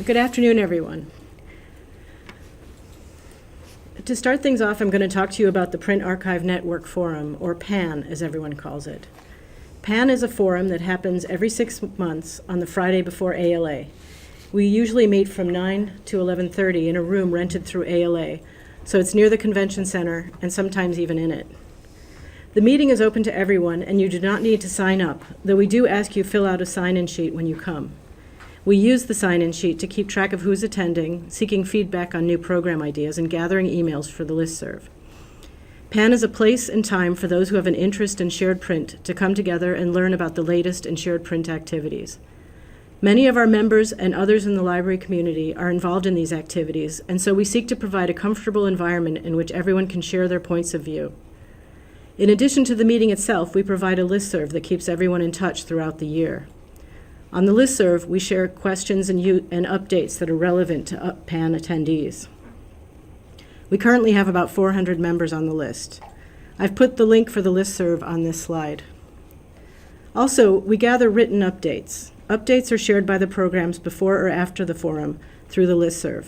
Good afternoon, everyone. To start things off, I'm going to talk to you about the Print Archive Network Forum, or PAN, as everyone calls it. PAN is a forum that happens every 6 months on the Friday before ALA. We usually meet from 9 to 11:30 in a room rented through ALA, so it's near the convention center and sometimes even in it. The meeting is open to everyone, and you do not need to sign up, though we do ask you fill out a sign-in sheet when you come. We use the sign-in sheet to keep track of who's attending, seeking feedback on new program ideas, and gathering emails for the listserv. PAN is a place and time for those who have an interest in shared print to come together and learn about the latest in shared print activities. Many of our members and others in the library community are involved in these activities, and so we seek to provide a comfortable environment in which everyone can share their points of view. In addition to the meeting itself, we provide a listserv that keeps everyone in touch throughout the year. On the listserv, we share questions and updates that are relevant to PAN attendees. We currently have about 400 members on the list. I've put the link for the listserv on this slide. Also, we gather written updates. Updates are shared by the programs before or after the forum through the listserv.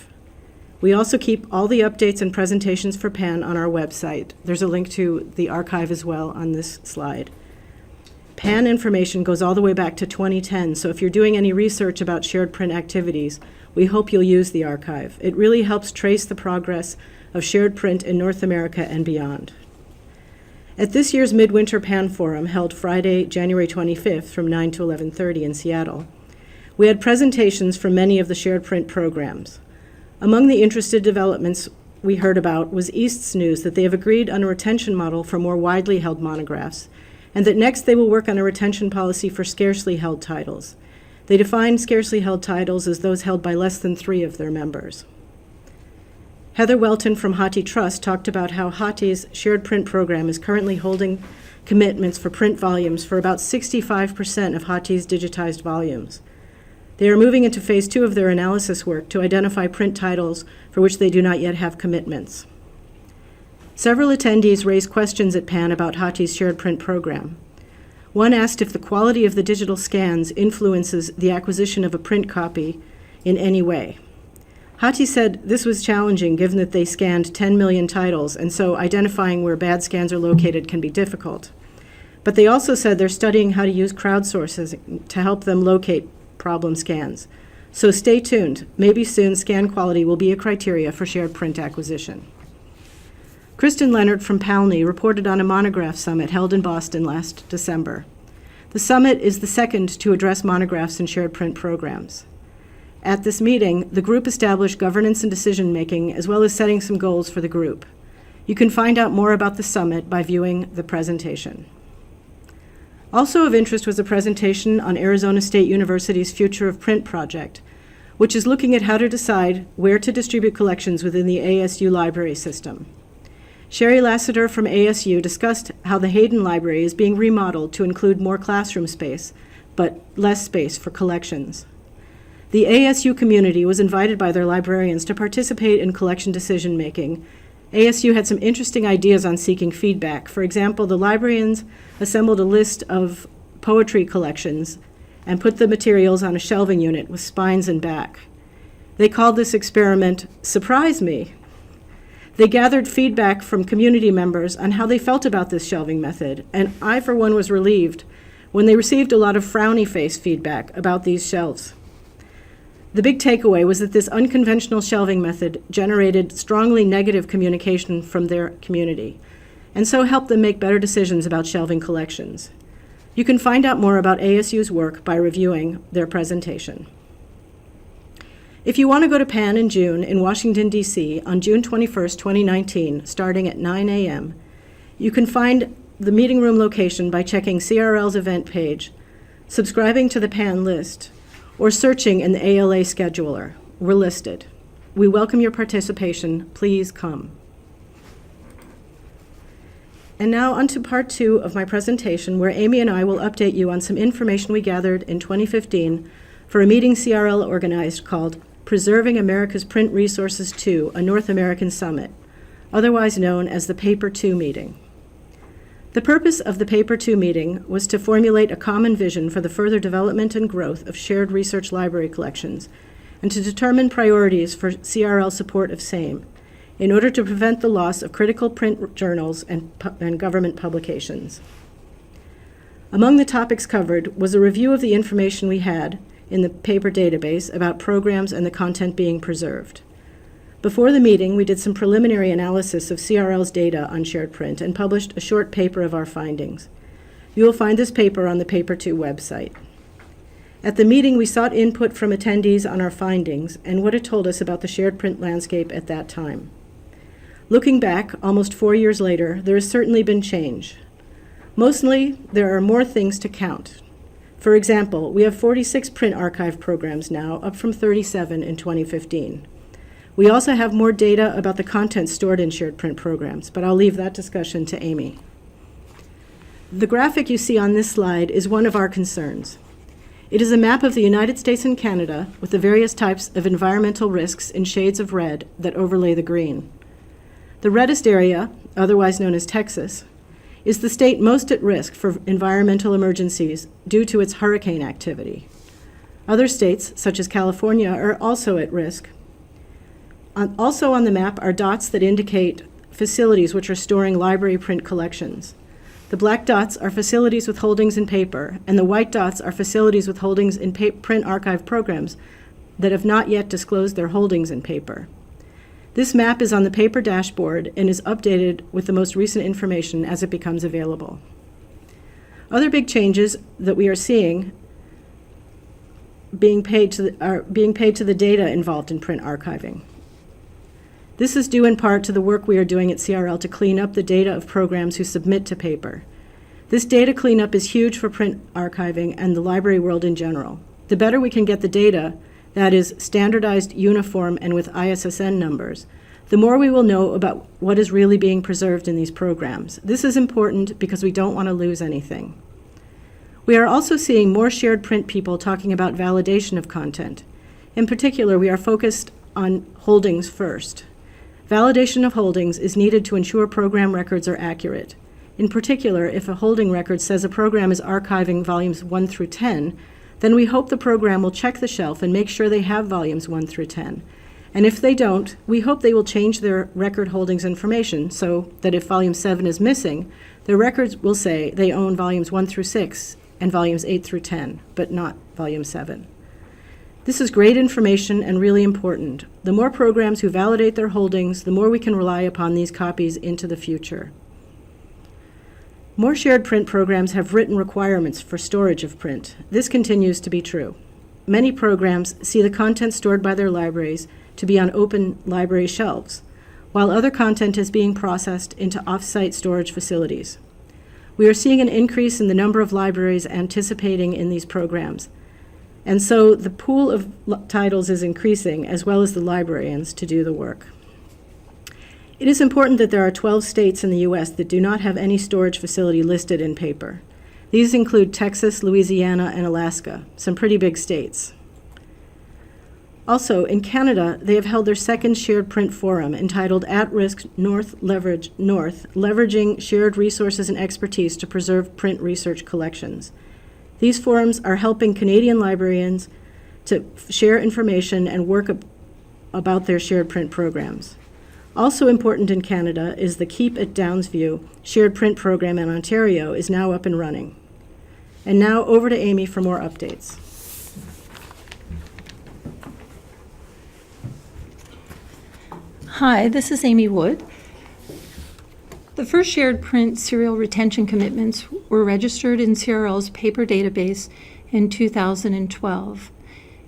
We also keep all the updates and presentations for PAN on our website. There's a link to the archive as well on this slide. PAN information goes all the way back to 2010, so if you're doing any research about shared print activities, we hope you'll use the archive. It really helps trace the progress of shared print in North America and beyond. At this year's Midwinter PAN Forum, held Friday, January 25th from 9 to 11:30 in Seattle, we had presentations from many of the shared print programs. Among the interested developments we heard about was East's news that they have agreed on a retention model for more widely held monographs, and that next they will work on a retention policy for scarcely held titles. They define scarcely held titles as those held by less than 3 of their members. Heather Welton from Hathi Trust talked about how Hathi's shared print program is currently holding commitments for print volumes for about 65% of Hathi's digitized volumes. They are moving into phase 2 of their analysis work to identify print titles for which they do not yet have commitments. Several attendees raised questions at PAN about Hathi's shared print program. One asked if the quality of the digital scans influences the acquisition of a print copy in any way. Hathi said this was challenging given that they scanned 10 million titles, and so identifying where bad scans are located can be difficult. But they also said they're studying how to use crowdsourcing to help them locate problem scans. So stay tuned. Maybe soon scan quality will be a criteria for shared print acquisition. Kristen Leonard from PALNI reported on a monograph summit held in Boston last December. The summit is the second to address monographs and shared print programs. At this meeting, the group established governance and decision-making, as well as setting some goals for the group. You can find out more about the summit by viewing the presentation. Also of interest was a presentation on Arizona State University's Future of Print project, which is looking at how to decide where to distribute collections within the ASU library system. Sherry Lassiter from ASU discussed how the Hayden Library is being remodeled to include more classroom space, but less space for collections. The ASU community was invited by their librarians to participate in collection decision-making. ASU had some interesting ideas on seeking feedback. For example, the librarians assembled a list of poetry collections and put the materials on a shelving unit with spines and back. They called this experiment Surprise Me. They gathered feedback from community members on how they felt about this shelving method, and I, for one, was relieved when they received a lot of frowny face feedback about these shelves. The big takeaway was that this unconventional shelving method generated strongly negative communication from their community, and so helped them make better decisions about shelving collections. You can find out more about ASU's work by reviewing their presentation. If you want to go to PAN in June in Washington, D.C. on June 21st, 2019, starting at 9 a.m., you can find the meeting room location by checking CRL's event page, subscribing to the PAN list, or searching in the ALA scheduler. We're listed. We welcome your participation. Please come. And now on to part 2 of my presentation, where Amy and I will update you on some information we gathered in 2015 for a meeting CRL organized called Preserving America's Print Resources 2, a North American Summit, otherwise known as the PAPR 2 meeting. The purpose of the PAPR 2 meeting was to formulate a common vision for the further development and growth of shared research library collections and to determine priorities for CRL support of same, in order to prevent the loss of critical print journals and government publications. Among the topics covered was a review of the information we had in the paper database about programs and the content being preserved. Before the meeting, we did some preliminary analysis of CRL's data on shared print and published a short paper of our findings. You will find this paper on the Paper 2 website. At the meeting, we sought input from attendees on our findings and what it told us about the shared print landscape at that time. Looking back, almost 4 years later, there has certainly been change. Mostly, there are more things to count. For example, we have 46 print archive programs now, up from 37 in 2015. We also have more data about the content stored in shared print programs, but I'll leave that discussion to Amy. The graphic you see on this slide is one of our concerns. It is a map of the United States and Canada with the various types of environmental risks in shades of red that overlay the green. The reddest area, otherwise known as Texas, is the state most at risk for environmental emergencies due to its hurricane activity. Other states, such as California, are also at risk. Also on the map are dots that indicate facilities which are storing library print collections. The black dots are facilities with holdings in paper, and the white dots are facilities with holdings in print archive programs that have not yet disclosed their holdings in paper. This map is on the paper dashboard and is updated with the most recent information as it becomes available. Other big changes that we are seeing being paid to the data involved in print archiving. This is due in part to the work we are doing at CRL to clean up the data of programs who submit to paper. This data cleanup is huge for print archiving and the library world in general. The better we can get the data, that is, standardized, uniform, and with ISSN numbers, the more we will know about what is really being preserved in these programs. This is important because we don't want to lose anything. We are also seeing more shared print people talking about validation of content. In particular, we are focused on holdings first. Validation of holdings is needed to ensure program records are accurate. In particular, if a holding record says a program is archiving volumes 1 through 10, then we hope the program will check the shelf and make sure they have volumes 1 through 10. And if they don't, we hope they will change their record holdings information so that if volume 7 is missing, their records will say they own volumes 1 through 6 and volumes 8 through 10, but not volume 7. This is great information and really important. The more programs who validate their holdings, the more we can rely upon these copies into the future. More shared print programs have written requirements for storage of print. This continues to be true. Many programs see the content stored by their libraries to be on open library shelves, while other content is being processed into off-site storage facilities. We are seeing an increase in the number of libraries anticipating in these programs, and so the pool of titles is increasing, as well as the librarians to do the work. It is important that there are 12 states in the U.S. that do not have any storage facility listed in paper. These include Texas, Louisiana, and Alaska, some pretty big states. Also, in Canada, they have held their second shared print forum entitled At-Risk Leveraging Shared Resources and Expertise to Preserve Print Research Collections. These forums are helping Canadian librarians to share information and work about their shared print programs. Also important in Canada is the Keep at Downsview shared print program in Ontario is now up and running. And now over to Amy for more updates. Hi, this is Amy Wood. The first shared print serial retention commitments were registered in CRL's paper database in 2012.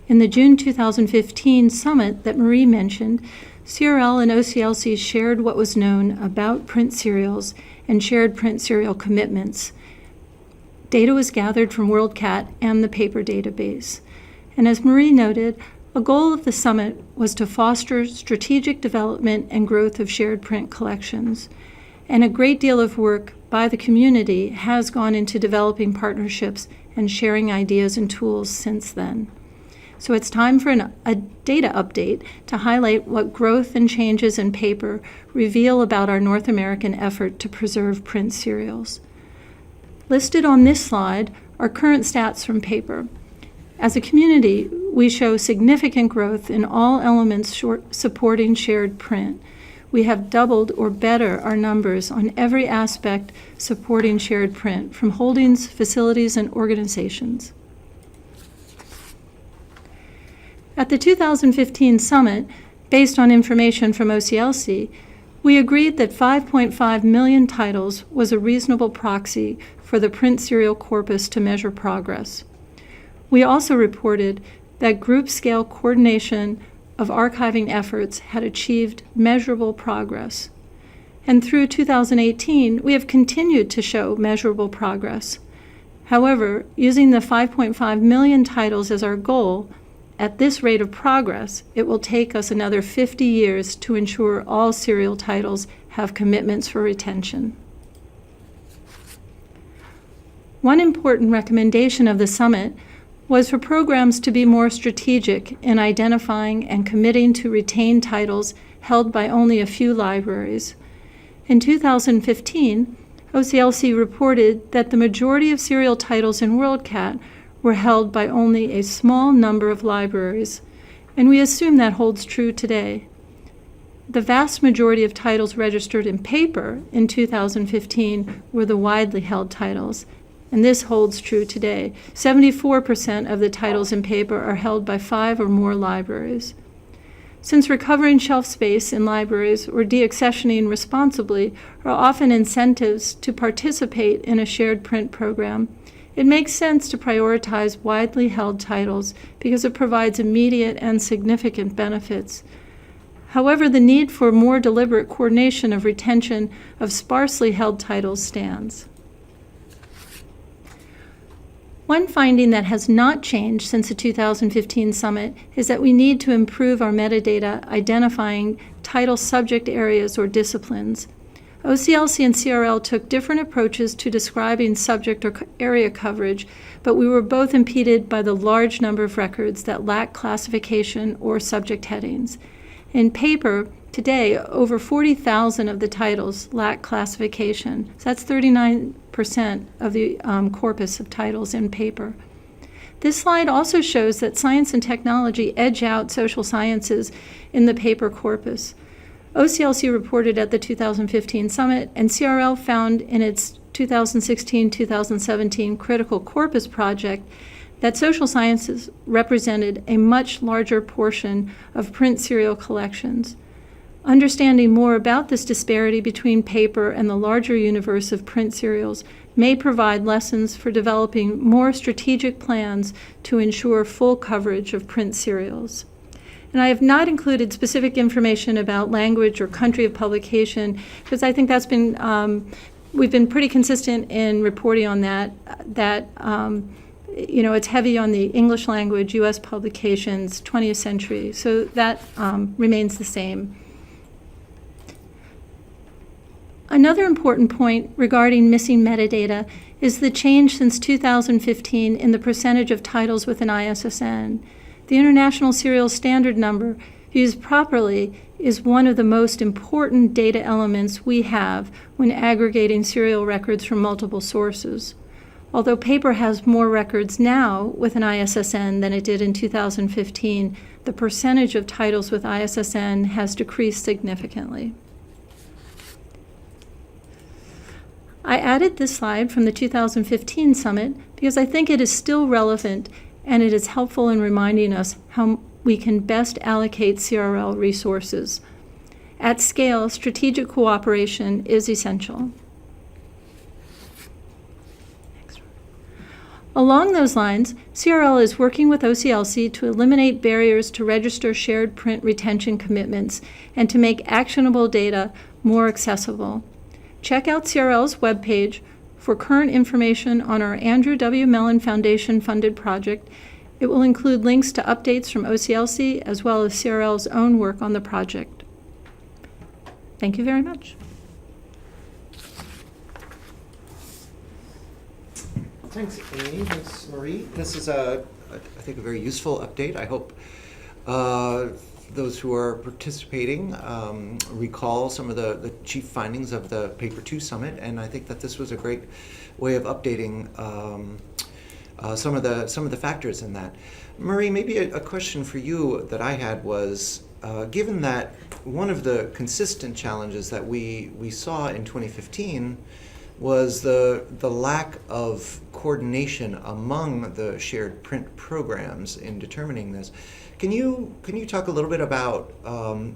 In the June 2015 summit that Marie mentioned, CRL and OCLC shared what was known about print serials and shared print serial commitments. Data was gathered from WorldCat and the paper database. And as Marie noted, a goal of the summit was to foster strategic development and growth of shared print collections. And a great deal of work by the community has gone into developing partnerships and sharing ideas and tools since then. So it's time for a data update to highlight what growth and changes in paper reveal about our North American effort to preserve print serials. Listed on this slide are current stats from paper. As a community, we show significant growth in all elements supporting shared print. We have doubled or better our numbers on every aspect supporting shared print, from holdings, facilities, and organizations. At the 2015 summit, based on information from OCLC, we agreed that 5.5 million titles was a reasonable proxy for the print serial corpus to measure progress. We also reported that group-scale coordination of archiving efforts had achieved measurable progress. And through 2018, we have continued to show measurable progress. However, using the 5.5 million titles as our goal, at this rate of progress, it will take us another 50 years to ensure all serial titles have commitments for retention. One important recommendation of the summit was for programs to be more strategic in identifying and committing to retain titles held by only a few libraries. In 2015, OCLC reported that the majority of serial titles in WorldCat were held by only a small number of libraries, and we assume that holds true today. The vast majority of titles registered in paper in 2015 were the widely held titles, and this holds true today. 74% of the titles in paper are held by 5 or more libraries. Since recovering shelf space in libraries or deaccessioning responsibly are often incentives to participate in a shared print program, it makes sense to prioritize widely held titles because it provides immediate and significant benefits. However, the need for more deliberate coordination of retention of sparsely held titles stands. One finding that has not changed since the 2015 summit is that we need to improve our metadata identifying title subject areas or disciplines. OCLC and CRL took different approaches to describing subject or area coverage, but we were both impeded by the large number of records that lack classification or subject headings. In paper, today, over 40,000 of the titles lack classification. So that's 39% of the corpus of titles in paper. This slide also shows that science and technology edge out social sciences in the paper corpus. OCLC reported at the 2015 summit, and CRL found in its 2016-2017 Critical Corpus project that social sciences represented a much larger portion of print serial collections. Understanding more about this disparity between paper and the larger universe of print serials may provide lessons for developing more strategic plans to ensure full coverage of print serials. And I have not included specific information about language or country of publication because I think that's been, we've been pretty consistent in reporting on that, it's heavy on the English language, U.S. publications, 20th century, so that remains the same. Another important point regarding missing metadata is the change since 2015 in the percentage of titles with an ISSN. The International Serial Standard Number, used properly, is one of the most important data elements we have when aggregating serial records from multiple sources. Although paper has more records now with an ISSN than it did in 2015, the percentage of titles with ISSN has decreased significantly. I added this slide from the 2015 summit because I think it is still relevant and it is helpful in reminding us how we can best allocate CRL resources. At scale, strategic cooperation is essential. Along those lines, CRL is working with OCLC to eliminate barriers to register shared print retention commitments and to make actionable data more accessible. Check out CRL's webpage for current information on our Andrew W. Mellon Foundation-funded project. It will include links to updates from OCLC as well as CRL's own work on the project. Thank you very much. Thanks, Amy. Thanks, Marie. This is, I think, a very useful update. I hope those who are participating recall some of the chief findings of the Paper 2 Summit, and I think that this was a great way of updating some of the factors in that. Marie, maybe a question for you that I had was, given that one of the consistent challenges that we saw in 2015 was the lack of coordination among the shared print programs in determining this. Can you talk a little bit about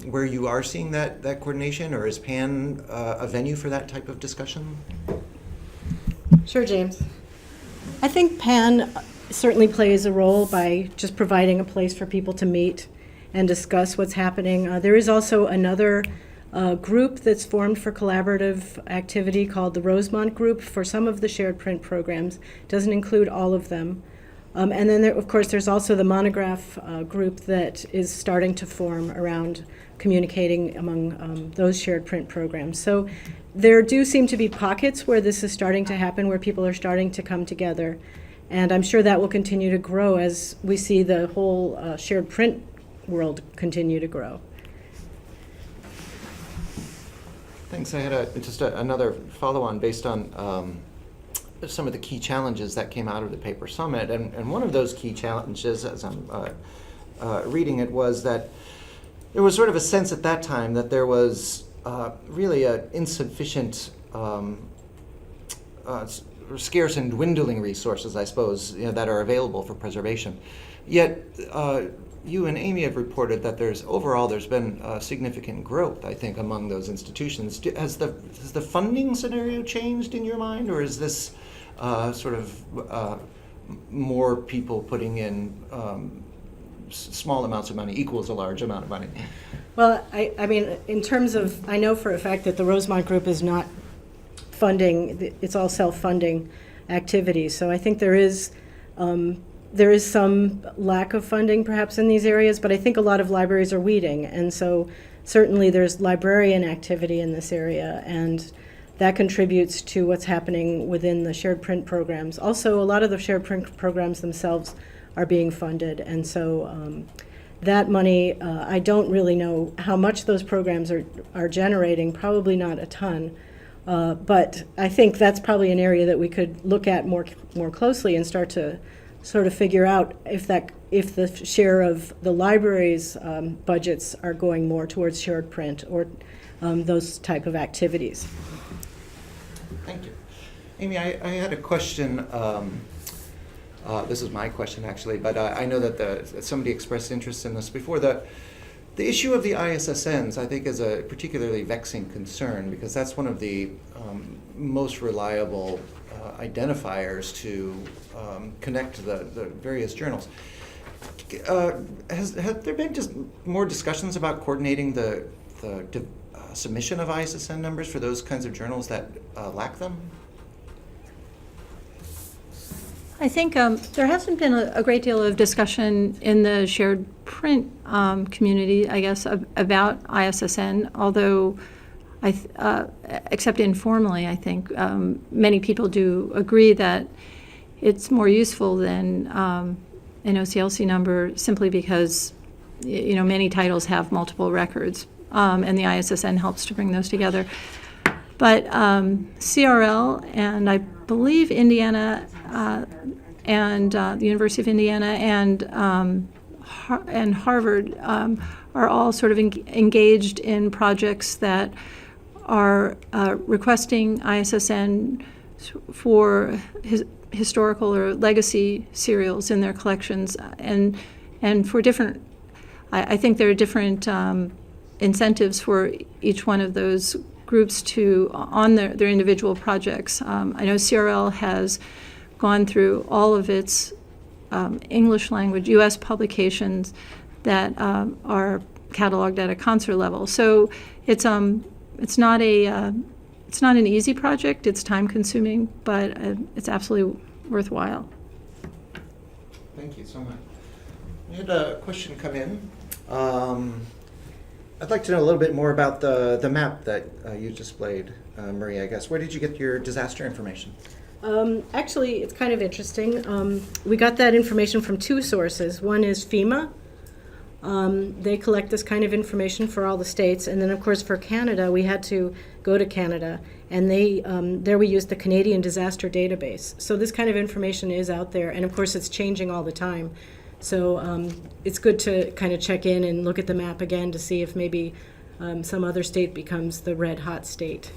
where you are seeing that coordination, or is PAN a venue for that type of discussion? Sure, James. I think PAN certainly plays a role by just providing a place for people to meet and discuss what's happening. There is also another group that's formed for collaborative activity called the Rosemont Group for some of the shared print programs. Doesn't include all of them. And then, of course, there's also the Monograph group that is starting to form around communicating among those shared print programs. So there do seem to be pockets where this is starting to happen, where people are starting to come together. And I'm sure that will continue to grow as we see the whole shared print world continue to grow. Thanks. I had just another follow-on based on some of the key challenges that came out of the paper summit. And one of those key challenges, as I'm reading it, was that there was sort of a sense at that time that there was really an insufficient, scarce and dwindling resources, I suppose, that are available for preservation. Yet, you and Amy have reported that there's been significant growth, I think, among those institutions. Has the funding scenario changed in your mind, or is this sort of more people putting in small amounts of money equals a large amount of money? Well, I mean, in terms of, I know for a fact that the Rosemont Group is not funding, it's all self-funding activities. So I think there is some lack of funding perhaps in these areas, but I think a lot of libraries are weeding. And so certainly there's librarian activity in this area, and that contributes to what's happening within the shared print programs. Also, a lot of the shared print programs themselves are being funded. And so that money, I don't really know how much those programs are generating, probably not a ton. But I think that's probably an area that we could look at more closely and start to sort of figure out if the share of the library's budgets are going more towards shared print or those type of activities. Thank you. Amy, I had a question. This is my question, actually, but I know that somebody expressed interest in this before. The issue of the ISSNs, I think, is a particularly vexing concern, because that's one of the most reliable identifiers to connect the various journals. Have there been just more discussions about coordinating the submission of ISSN numbers for those kinds of journals that lack them? I think there hasn't been a great deal of discussion in the shared print community, I guess, about ISSN, although, except informally, I think many people do agree that it's more useful than an OCLC number, simply because many titles have multiple records, and the ISSN helps to bring those together. But CRL and I believe Indiana and the University of Indiana and Harvard are all sort of engaged in projects that are requesting ISSN for historical or legacy serials in their collections, and for different. I think there are different incentives for each one of those groups on their individual projects. I know CRL has gone through all of its English language U.S. publications that are cataloged at a concert level. So it's not an easy project. It's time consuming, but it's absolutely worthwhile. Thank you so much. We had a question come in. I'd like to know a little bit more about the map that you displayed, Marie, I guess. Where did you get your disaster information? Actually, it's kind of interesting. We got that information from two sources. One is FEMA, They collect this kind of information for all the states. And then, of course, for Canada, we had to go to Canada. And there we used the Canadian Disaster Database. So this kind of information is out there. And, of course, it's changing all the time. So it's good to kind of check in and look at the map again to see if maybe some other state becomes the red hot state.